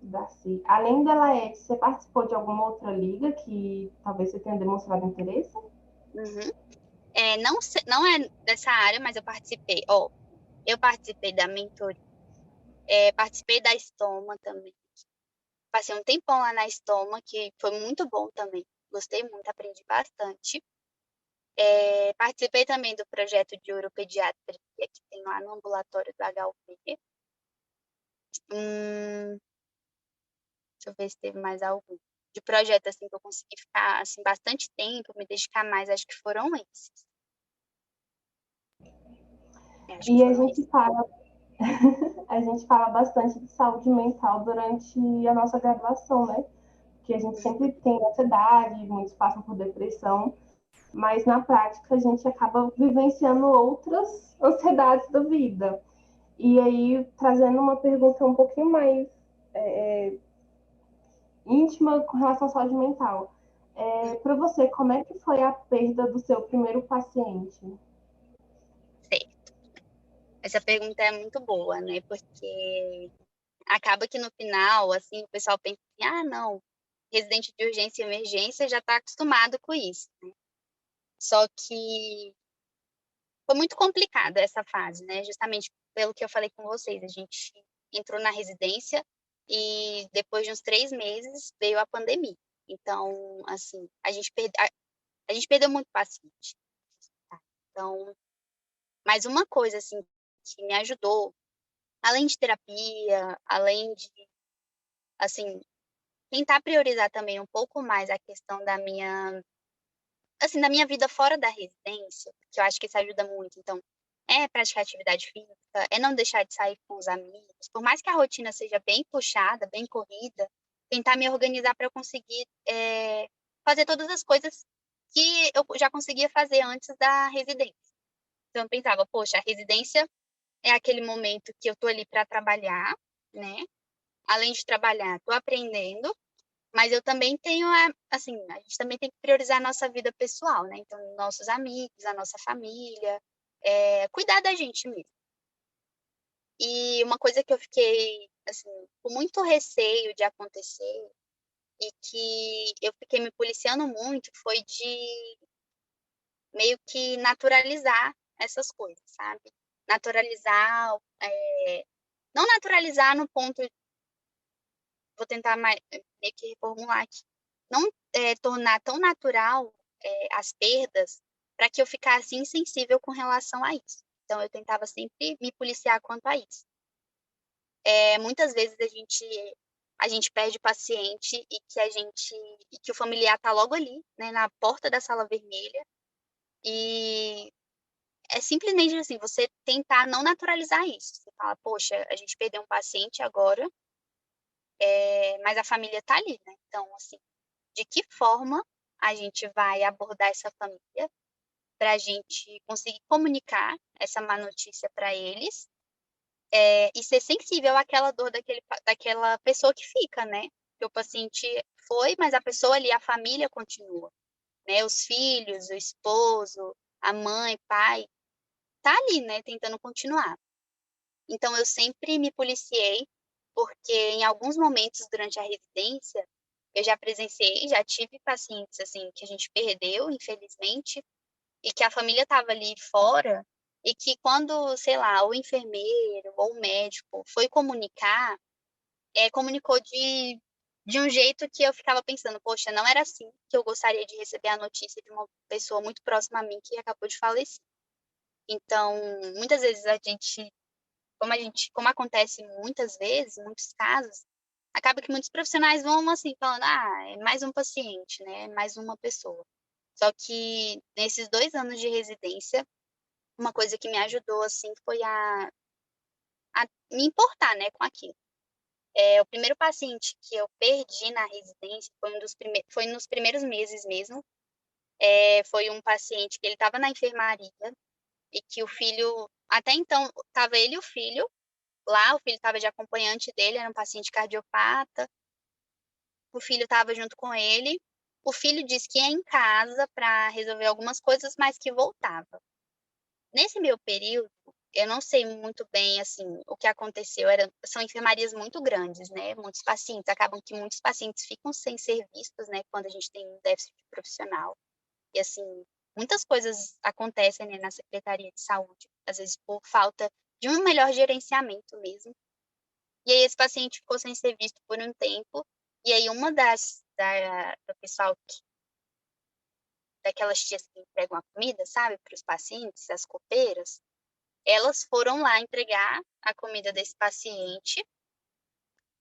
Darcy. Além da Laerte, você participou de alguma outra liga que talvez você tenha demonstrado interesse? Uhum. Não é dessa área, mas eu participei. Ó, eu participei da mentoria, participei da Estoma também. Passei um tempão lá na Estoma, que foi muito bom também. Gostei muito, aprendi bastante. Participei também do projeto de uropediatria que tem lá no ambulatório do HUP. Hum, deixa eu ver se teve mais algum. De projeto assim que eu consegui ficar assim bastante tempo, me dedicar mais, acho que foram esses. Acho que E a foram gente esses. fala, a gente fala bastante de saúde mental durante a nossa graduação, né? Que a gente sempre tem ansiedade, muitos passam por depressão, mas na prática a gente acaba vivenciando outras ansiedades da vida. E aí, trazendo uma pergunta um pouquinho mais íntima com relação à saúde mental. Para você, como é que foi a perda do seu primeiro paciente? Certo. Essa pergunta é muito boa, né? Porque acaba que no final, assim, o pessoal pensa assim, ah, não, residente de urgência e emergência já está acostumado com isso, né? Só que foi muito complicada essa fase, né? Justamente pelo que eu falei com vocês, a gente entrou na residência e depois de uns 3 meses veio a pandemia. Então, assim, a gente perdeu muito paciente. Tá? Então, mas uma coisa, assim, que me ajudou, além de terapia, além de, assim, tentar priorizar também um pouco mais a questão da minha, assim, da minha vida fora da residência, que eu acho que isso ajuda muito. Então, praticar atividade física, é não deixar de sair com os amigos. Por mais que a rotina seja bem puxada, bem corrida, tentar me organizar para eu conseguir fazer todas as coisas que eu já conseguia fazer antes da residência. Então, eu pensava, poxa, a residência é aquele momento que eu estou ali para trabalhar, né? Além de trabalhar, estou aprendendo, mas eu também tenho, assim, a gente também tem que priorizar a nossa vida pessoal, né? Então, nossos amigos, a nossa família, cuidar da gente mesmo. E uma coisa que eu fiquei, assim, com muito receio de acontecer e que eu fiquei me policiando muito foi de meio que naturalizar essas coisas, sabe? Naturalizar, não naturalizar no ponto, vou tentar meio que reformular aqui, não tornar tão natural as perdas para que eu ficasse insensível com relação a isso. Então, eu tentava sempre me policiar quanto a isso. Muitas vezes a gente perde o paciente e que o familiar está logo ali, né, na porta da sala vermelha, e é simplesmente assim, você tentar não naturalizar isso. Você fala, poxa, a gente perdeu um paciente agora, mas a família está ali, né? Então, assim, de que forma a gente vai abordar essa família para a gente conseguir comunicar essa má notícia para eles, e ser sensível àquela dor daquela pessoa que fica, né? Porque o paciente foi, mas a pessoa ali, a família continua, né? Os filhos, o esposo, a mãe, pai, tá ali, né? Tentando continuar. Então, eu sempre me policiei, porque em alguns momentos durante a residência, eu já presenciei, já tive pacientes, assim, que a gente perdeu, infelizmente, e que a família estava ali fora, e que quando, sei lá, o enfermeiro ou o médico foi comunicar, comunicou de um jeito que eu ficava pensando, poxa, não era assim que eu gostaria de receber a notícia de uma pessoa muito próxima a mim que acabou de falecer. Então, muitas vezes como acontece muitas vezes, em muitos casos, acaba que muitos profissionais vão assim, falando, é mais um paciente, né? É mais uma pessoa. Só que nesses 2 anos de residência, uma coisa que me ajudou, assim, foi a me importar, né, com aquilo. O primeiro paciente que eu perdi na residência foi nos primeiros meses mesmo. Foi um paciente que ele estava na enfermaria e que o filho, até então, estava ele e o filho lá, o filho estava de acompanhante dele, era um paciente cardiopata, o filho estava junto com ele. O filho disse que ia em casa para resolver algumas coisas, mas que voltava. nesse meu período, eu não sei muito bem, assim, o que aconteceu. São enfermarias muito grandes, né? Muitos pacientes, acabam que muitos pacientes ficam sem ser vistos, né? Quando a gente tem um déficit profissional. E, assim, muitas coisas acontecem, né, na Secretaria de Saúde, às vezes por falta de um melhor gerenciamento mesmo. E aí esse paciente ficou sem ser visto por um tempo, e aí uma do pessoal, daquelas tias que entregam a comida, sabe, para os pacientes, as copeiras, elas foram lá entregar a comida desse paciente,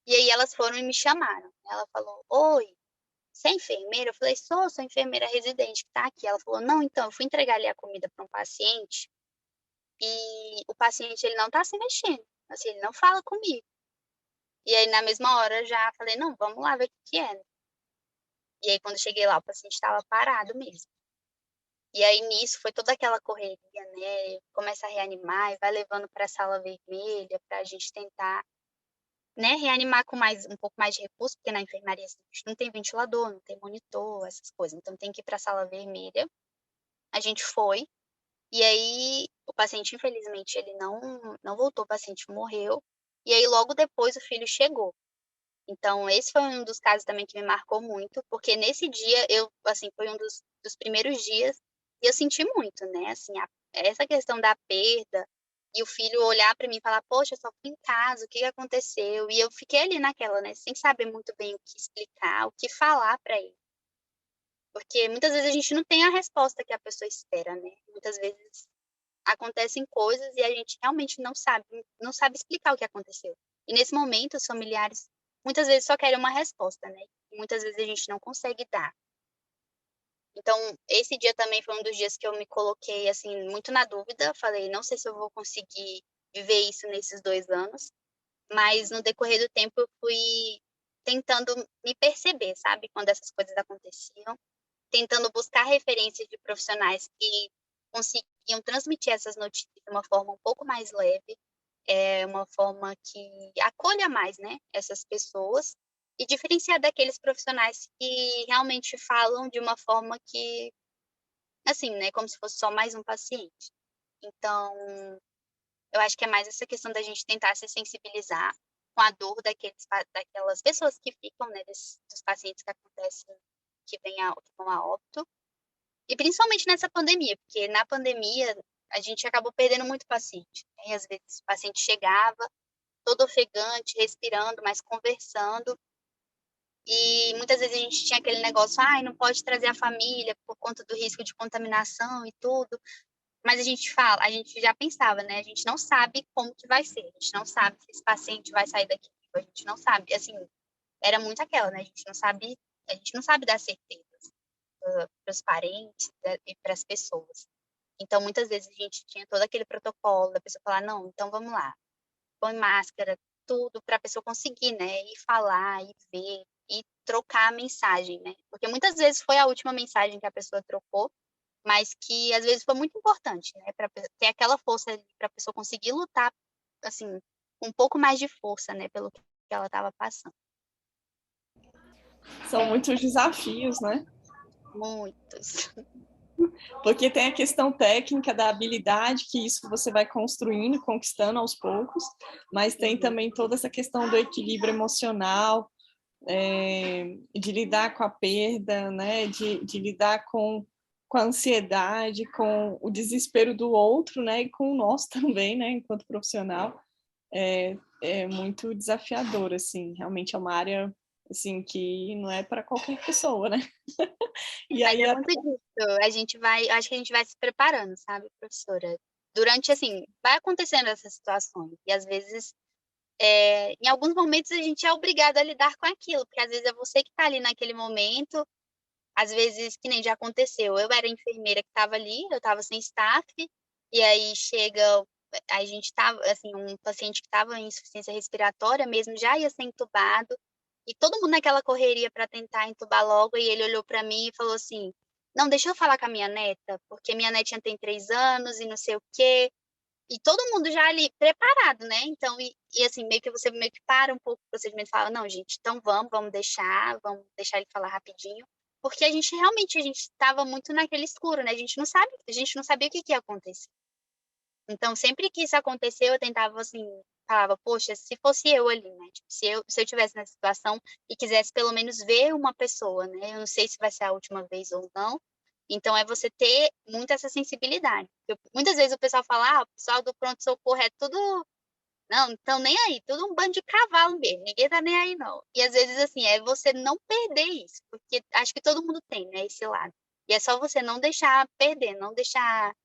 e aí elas foram e me chamaram. Ela falou: oi, você é enfermeira? Eu falei: sou enfermeira residente que está aqui. Ela falou: não, então, eu fui entregar ali a comida para um paciente, e o paciente, ele não está se mexendo, assim, ele não fala comigo. E aí, na mesma hora, eu já falei: não, vamos lá ver o que é. E aí, quando eu cheguei lá, o paciente estava parado mesmo. E aí, nisso, foi toda aquela correria, né? Começa a reanimar e vai levando para a sala vermelha para a gente tentar, né, reanimar com um pouco mais de recurso, porque na enfermaria a gente não tem ventilador, não tem monitor, essas coisas. Então, tem que ir para a sala vermelha. A gente foi. E aí, o paciente, infelizmente, ele não voltou, o paciente morreu. E aí, logo depois, o filho chegou. Então, esse foi um dos casos também que me marcou muito, porque nesse dia, assim, foi um dos primeiros dias, e eu senti muito, né, assim, essa questão da perda, e o filho olhar para mim e falar: poxa, eu só fui em casa, o que aconteceu? E eu fiquei ali naquela, né, sem saber muito bem o que explicar, o que falar para ele. Porque muitas vezes a gente não tem a resposta que a pessoa espera, né? Muitas vezes acontecem coisas e a gente realmente não sabe explicar o que aconteceu. E nesse momento, os familiares muitas vezes só querem uma resposta, né? E muitas vezes a gente não consegue dar. Então, esse dia também foi um dos dias que eu me coloquei, assim, muito na dúvida. Falei: não sei se eu vou conseguir viver isso nesses 2 anos, mas no decorrer do tempo eu fui tentando me perceber, sabe? Quando essas coisas aconteciam, tentando buscar referências de profissionais que conseguiam transmitir essas notícias de uma forma um pouco mais leve, uma forma que acolha mais, né, essas pessoas, e diferenciar daqueles profissionais que realmente falam de uma forma que, assim, né, como se fosse só mais um paciente. Então, eu acho que é mais essa questão da gente tentar se sensibilizar com a dor daquelas pessoas que ficam, né, dos pacientes que acontecem, que vão a óbito, e principalmente nessa pandemia, porque na pandemia a gente acabou perdendo muito paciente, né? E às vezes o paciente chegava todo ofegante, respirando, mas conversando, e muitas vezes a gente tinha aquele negócio: ai, não pode trazer a família por conta do risco de contaminação e tudo, mas a gente já pensava, né? A gente não sabe como que vai ser, a gente não sabe se esse paciente vai sair daqui, a gente não sabe, assim, era muito aquela, né? A gente não sabe dar certeza para os parentes, né, e para as pessoas. Então, muitas vezes a gente tinha todo aquele protocolo da pessoa falar: não, então vamos lá, põe máscara, tudo para a pessoa conseguir, né, ir falar, e ver, e trocar a mensagem, né? Porque muitas vezes foi a última mensagem que a pessoa trocou, mas que às vezes foi muito importante, né, para ter aquela força para a pessoa conseguir lutar, assim, com um pouco mais de força, né, pelo que ela estava passando. São muitos desafios, né? Muitos. Porque tem a questão técnica da habilidade, que isso você vai construindo, conquistando aos poucos, mas tem também toda essa questão do equilíbrio emocional, de lidar com a perda, né? De lidar com a ansiedade, com o desespero do outro, né? E com o nosso também, né? Enquanto profissional. É muito desafiador, assim. Realmente é uma área, assim, que não é para qualquer pessoa, né? E Mas aí, é muito disso, acho que a gente vai se preparando, sabe, professora? Durante, assim, vai acontecendo essas situações, e às vezes, em alguns momentos a gente é obrigado a lidar com aquilo, porque às vezes é você que está ali naquele momento, às vezes, que nem já aconteceu, eu era a enfermeira que estava ali, eu estava sem staff, e aí a gente estava, assim, um paciente que estava em insuficiência respiratória mesmo, já ia ser entubado, e todo mundo naquela correria para tentar entubar logo, e ele olhou para mim e falou assim: não, deixa eu falar com a minha neta, porque minha netinha tem 3 anos e não sei o quê. E todo mundo já ali preparado, né? Então, assim, meio que você meio que para um pouco o procedimento e fala: não, gente, então vamos deixar ele falar rapidinho. Porque a gente estava muito naquele escuro, né? A gente não sabia o que ia acontecer. Então, sempre que isso aconteceu, eu tentava, assim, falava, poxa, se fosse eu ali, né? Tipo, se eu tivesse nessa situação e quisesse pelo menos ver uma pessoa, né? Eu não sei se vai ser a última vez ou não. Então, é você ter muito essa sensibilidade. Muitas vezes o pessoal fala, o pessoal do pronto-socorro é tudo. Não, então nem aí, tudo um bando de cavalo mesmo, ninguém tá nem aí, não. E às vezes, assim, é você não perder isso, porque acho que todo mundo tem, né, esse lado. E é só você não deixar perder, não deixar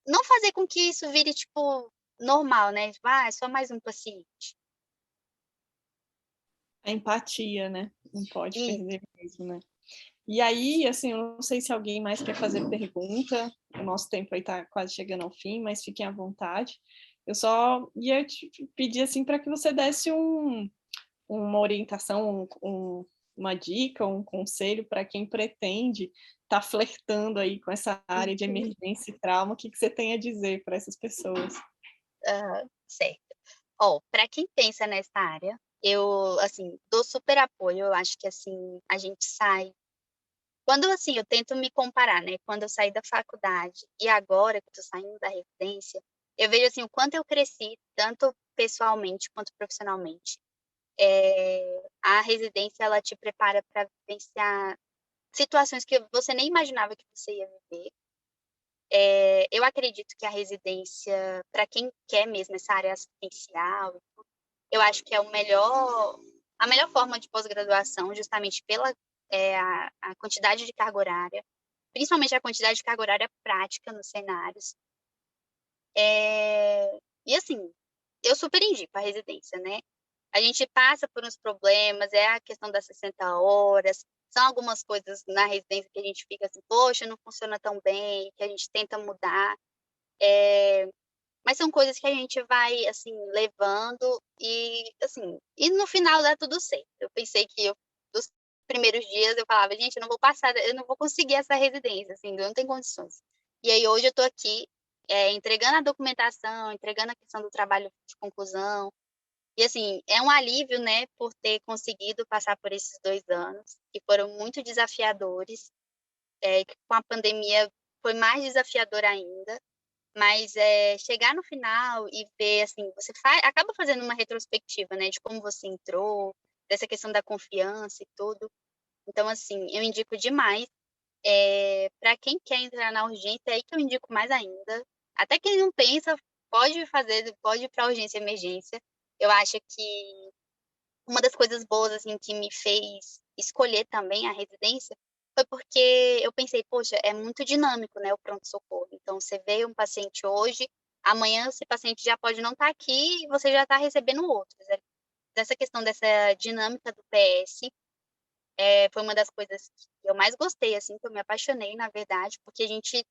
não fazer com que isso vire, tipo, normal, né? Tipo, é só mais um paciente. A empatia, né? Não pode Isso. perder mesmo, né? E aí, assim, eu não sei se alguém mais quer fazer pergunta, o nosso tempo aí tá quase chegando ao fim, mas fiquem à vontade. Eu só ia te pedir, assim, para que você desse uma orientação, uma dica, um conselho para quem pretende estar flertando aí com essa área de emergência e trauma, o que você tem a dizer para essas pessoas? Certo. Ó, para quem pensa nessa área, eu, assim, dou super apoio. Eu acho que, assim, a gente sai. Quando, assim, eu tento me comparar, né? Quando eu saí da faculdade e agora que eu tô saindo da residência, eu vejo, assim, o quanto eu cresci, tanto pessoalmente quanto profissionalmente. A residência, ela te prepara para vivenciar situações que você nem imaginava que você ia viver. Eu acredito que a residência, para quem quer mesmo essa área assistencial, eu acho que é a melhor forma de pós-graduação, justamente pela a quantidade de carga horária, principalmente a quantidade de carga horária prática nos cenários. E assim, eu super indico a residência, né? A gente passa por uns problemas, é a questão das 60 horas, são algumas coisas na residência que a gente fica assim, poxa, não funciona tão bem, que a gente tenta mudar. Mas são coisas que a gente vai, assim, levando e, assim, e no final dá tudo certo. Eu pensei que dos primeiros dias eu falava, gente, eu não vou passar, eu não vou conseguir essa residência, assim, eu não tenho condições. E aí hoje eu tô aqui, entregando a documentação, entregando a questão do trabalho de conclusão. E, assim, é um alívio, né, por ter conseguido passar por esses 2 anos, que foram muito desafiadores, que com a pandemia foi mais desafiador ainda. Mas chegar no final e ver, assim, você acaba fazendo uma retrospectiva, né, de como você entrou, dessa questão da confiança e tudo. Então, assim, eu indico demais. Para quem quer entrar na urgência, é aí que eu indico mais ainda. Até quem não pensa, pode ir para urgência e emergência. Eu acho que uma das coisas boas, assim, que me fez escolher também a residência foi porque eu pensei, poxa, é muito dinâmico, né, o pronto-socorro. Então, você vê um paciente hoje, amanhã esse paciente já pode não estar aqui e você já está recebendo outros. Dessa questão dessa dinâmica do PS, foi uma das coisas que eu mais gostei, assim, que eu me apaixonei, na verdade, porque a gente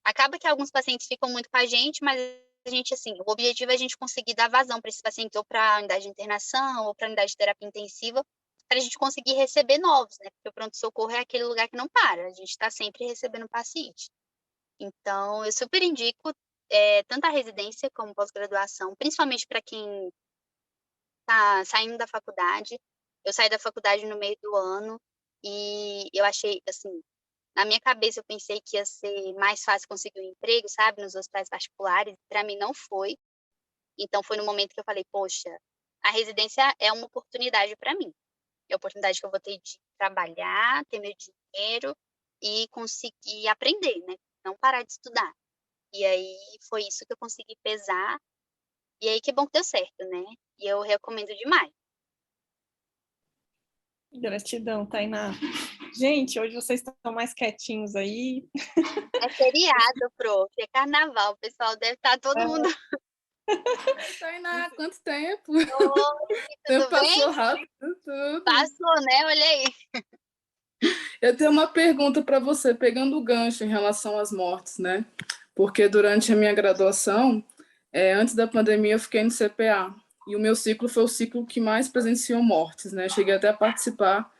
acaba que alguns pacientes ficam muito com a gente, mas a gente, assim, o objetivo é a gente conseguir dar vazão para esses pacientes, ou para a unidade de internação, ou para a unidade de terapia intensiva, para a gente conseguir receber novos, né? Porque o pronto-socorro é aquele lugar que não para, a gente está sempre recebendo paciente. Então, eu super indico tanto a residência como pós-graduação, principalmente para quem está saindo da faculdade. Eu saí da faculdade no meio do ano e eu achei, assim, na minha cabeça eu pensei que ia ser mais fácil conseguir um emprego, sabe, nos hospitais particulares. Para mim não foi. Então foi no momento que eu falei, poxa, a residência é uma oportunidade para mim. É a oportunidade que eu vou ter de trabalhar, ter meu dinheiro e conseguir aprender, né? Não parar de estudar. E aí foi isso que eu consegui pesar. E aí que bom que deu certo, né? E eu recomendo demais. Gratidão, Tainá. Gente, hoje vocês estão mais quietinhos aí. É feriado, prof. É carnaval. O pessoal deve estar todo mundo. Tainá, quanto tempo? Oi, O tempo tudo bem? passou rápido, tudo. Passou, né? Olha aí. Eu tenho uma pergunta para você, pegando o gancho em relação às mortes, né? Porque durante a minha graduação, antes da pandemia, eu fiquei no CPA. E o meu ciclo foi o ciclo que mais presenciou mortes, né? Cheguei até a participar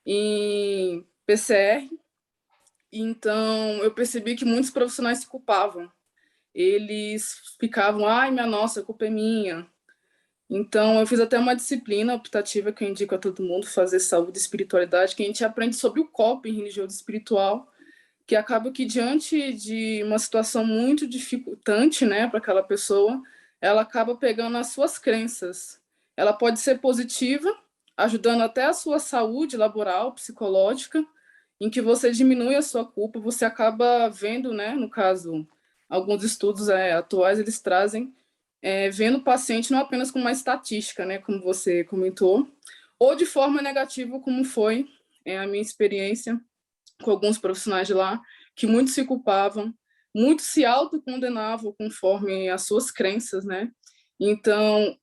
em PCR. Então, eu percebi que muitos profissionais se culpavam. Eles ficavam, ai, minha nossa, a culpa é minha. Então, eu fiz até uma disciplina optativa que eu indico a todo mundo fazer saúde e espiritualidade, que a gente aprende sobre o coping religioso e espiritual. que acaba que diante de uma situação muito dificultante, né, para aquela pessoa, ela acaba pegando as suas crenças. Ela pode ser positiva, ajudando até a sua saúde laboral, psicológica, em que você diminui a sua culpa, você acaba vendo, né, no caso, alguns estudos atuais, eles trazem, vendo o paciente não apenas como uma estatística, né, como você comentou, ou de forma negativa, como foi a minha experiência com alguns profissionais de lá, que muitos se culpavam, muitos se autocondenavam conforme as suas crenças, né? Então,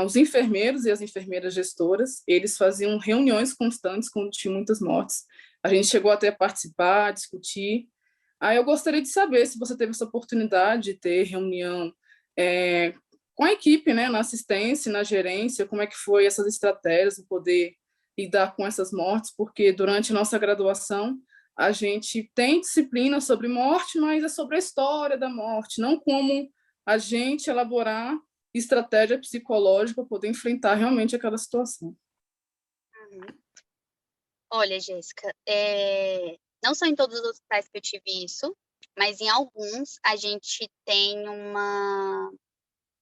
os enfermeiros e as enfermeiras gestoras, eles faziam reuniões constantes quando tinha muitas mortes. A gente chegou até a participar, discutir. Aí eu gostaria de saber se você teve essa oportunidade de ter reunião com a equipe, né, na assistência, na gerência, como é que foi essas estratégias de poder lidar com essas mortes, porque durante a nossa graduação a gente tem disciplina sobre morte, mas é sobre a história da morte, não como a gente elaborar estratégia psicológica para poder enfrentar realmente aquela situação. Olha, Jéssica, não são em todos os hospitais que eu tive isso, mas em alguns a gente tem uma...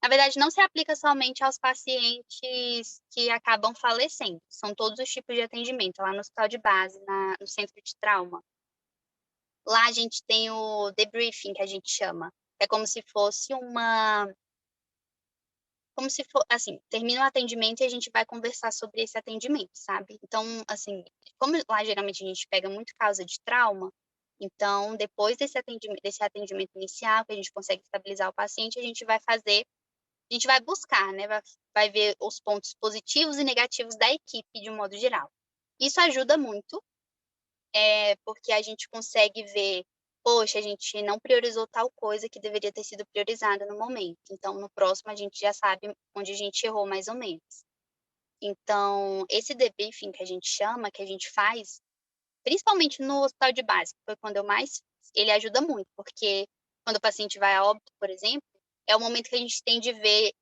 Na verdade, não se aplica somente aos pacientes que acabam falecendo. São todos os tipos de atendimento. Lá no hospital de base, no centro de trauma. Lá a gente tem o debriefing, que a gente chama. É como se fosse como se for, assim, termina o atendimento e a gente vai conversar sobre esse atendimento, sabe? Então, assim, como lá geralmente a gente pega muito causa de trauma, então, depois desse atendimento inicial, que a gente consegue estabilizar o paciente, a gente vai buscar, né? Vai ver os pontos positivos e negativos da equipe, de um modo geral. Isso ajuda muito, porque a gente consegue ver, poxa, a gente não priorizou tal coisa que deveria ter sido priorizada no momento. Então, no próximo, a gente já sabe onde a gente errou mais ou menos. Então, esse debriefing que a gente chama, que a gente faz, principalmente no hospital de base, que foi quando ele ajuda muito, porque quando o paciente vai a óbito, por exemplo, é o momento que a gente tem de ver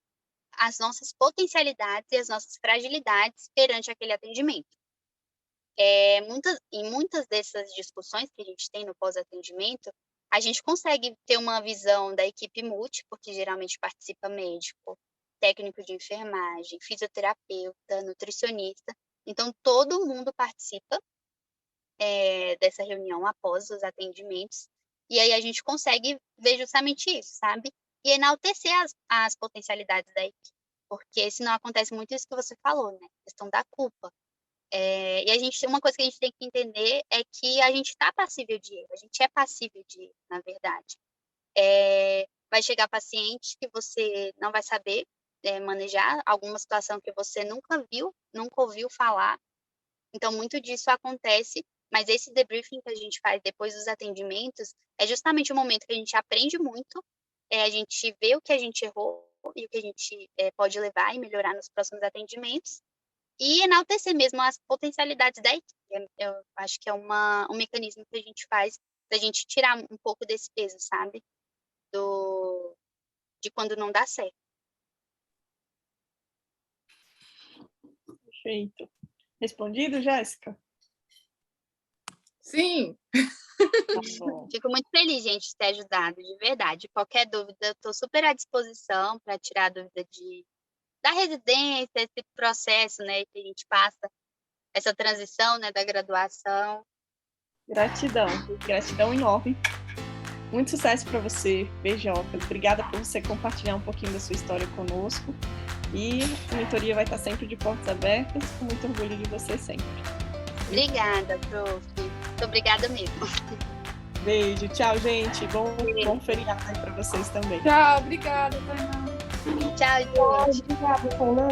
as nossas potencialidades e as nossas fragilidades perante aquele atendimento. Em muitas dessas discussões que a gente tem no pós-atendimento, a gente consegue ter uma visão da equipe multi, porque geralmente participa médico, técnico de enfermagem, fisioterapeuta, nutricionista. Então, todo mundo participa dessa reunião após os atendimentos. E aí a gente consegue ver justamente isso, sabe? E enaltecer as potencialidades da equipe. Porque senão acontece muito isso que você falou, né? A questão da culpa. E uma coisa que a gente tem que entender é que a gente está passível de erro. A gente é passível de erro, na verdade. Vai chegar paciente que você não vai saber manejar, alguma situação que você nunca viu, nunca ouviu falar. Então, muito disso acontece, mas esse debriefing que a gente faz depois dos atendimentos é justamente o momento que a gente aprende muito, a gente vê o que a gente errou e o que a gente pode levar e melhorar nos próximos atendimentos e enaltecer mesmo as potencialidades da equipe. Eu acho que é um mecanismo que a gente faz para a gente tirar um pouco desse peso, sabe? De quando não dá certo. Perfeito. Respondido, Jéssica? Sim. Tá bom. Fico muito feliz, gente, de ter ajudado, de verdade. Qualquer dúvida, eu estou super à disposição para tirar a dúvida da residência, esse processo, né, que a gente passa, essa transição, né, da graduação. Gratidão enorme. Muito sucesso para você, Beijoca. Obrigada por você compartilhar um pouquinho da sua história conosco. E a mentoria vai estar sempre de portas abertas, com muito orgulho de você sempre. Obrigada, prof. Muito obrigada mesmo. Beijo, tchau, gente. Bom feriado aí para vocês também. Tchau, obrigada, Tainá. Tchau, gente. Obrigada, Tainá.